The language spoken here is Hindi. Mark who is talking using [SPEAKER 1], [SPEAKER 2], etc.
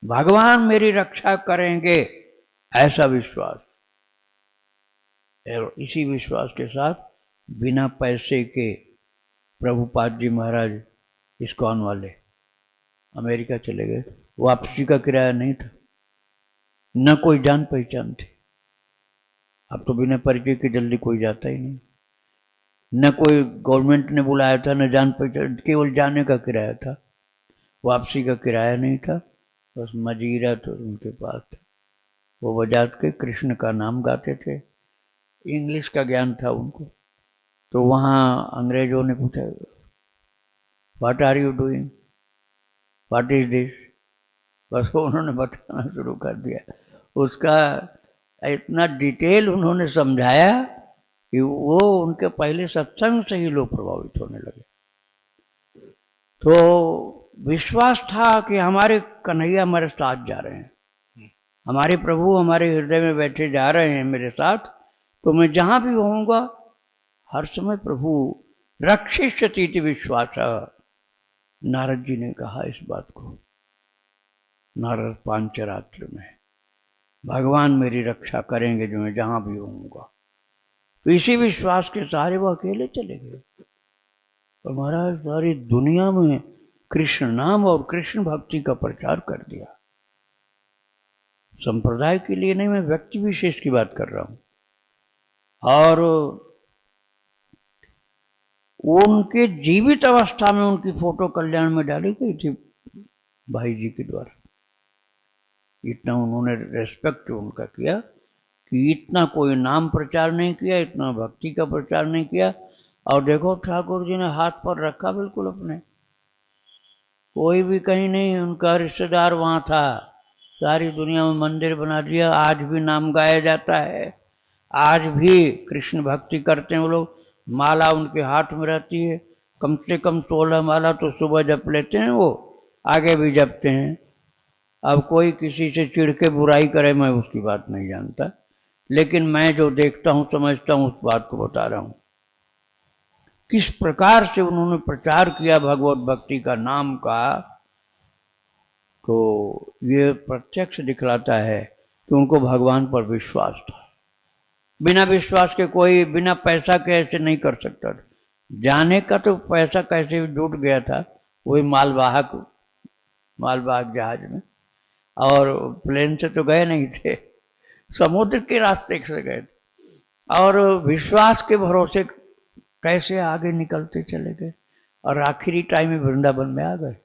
[SPEAKER 1] भगवान मेरी रक्षा करेंगे, ऐसा विश्वास। और इसी विश्वास के साथ बिना पैसे के प्रभुपाद जी महाराज इस्कॉन वाले अमेरिका चले गए। वापसी का किराया नहीं था, न कोई जान पहचान थी। अब तो बिना परिचय के जल्दी कोई जाता ही नहीं, न कोई गवर्नमेंट ने बुलाया था, न जान पहचान, केवल जाने का किराया था, वापसी का किराया नहीं था। बस मजीरा तो उनके पास था, वो बजा के कृष्ण का नाम गाते थे। इंग्लिश का ज्ञान था उनको। तो वहां अंग्रेजों ने पूछा, what are you doing, what is this. बस उन्होंने बताना शुरू कर दिया। उसका इतना डिटेल उन्होंने समझाया कि वो उनके पहले सत्संग से ही लोग प्रभावित होने लगे। तो विश्वास था कि हमारे कन्हैया हमारे साथ जा रहे हैं, हमारे प्रभु हमारे हृदय में बैठे जा रहे हैं मेरे साथ, तो मैं जहां भी होऊंगा हर समय प्रभु रक्षिष्यति विश्वास। नारद जी ने कहा इस बात को नारद पांचरात्र में, भगवान मेरी रक्षा करेंगे जो मैं जहां भी होऊंगा। तो इसी विश्वास के सहारे वो अकेले चले गए और महाराज सारी दुनिया में कृष्ण नाम और कृष्ण भक्ति का प्रचार कर दिया। संप्रदाय के लिए नहीं, मैं व्यक्ति विशेष की बात कर रहा हूं। और उनके जीवित अवस्था में उनकी फोटो कल्याण में डाली गई थी भाई जी के द्वारा। इतना उन्होंने रेस्पेक्ट उनका किया कि इतना कोई नाम प्रचार नहीं किया, इतना भक्ति का प्रचार नहीं किया। और देखो ठाकुर जी ने हाथ पर रखा बिल्कुल अपने, कोई भी कहीं नहीं, उनका रिश्तेदार वहां था। सारी दुनिया में मंदिर बना दिया, आज भी नाम गाया जाता है, आज भी कृष्ण भक्ति करते हैं वो लोग। माला उनके हाथ में रहती है, कम से कम 16 माला तो सुबह जप लेते हैं, वो आगे भी जपते हैं। अब कोई किसी से चिढ़ के बुराई करे, मैं उसकी बात नहीं जानता, लेकिन मैं जो देखता हूं समझता हूं उस बात को बता रहा हूं। किस प्रकार से उन्होंने प्रचार किया भगवत भक्ति का, नाम का, तो ये प्रत्यक्ष दिखलाता है कि उनको भगवान पर विश्वास था। बिना विश्वास के कोई बिना पैसा के ऐसे नहीं कर सकता था। जाने का तो पैसा कैसे जुट गया था, वही मालवाहक जहाज में, और प्लेन से तो गए नहीं थे, समुद्र के रास्ते से गए थे। और विश्वास के भरोसे कैसे आगे निकलते चले गए और आखिरी टाइम में वृंदावन में आ गए।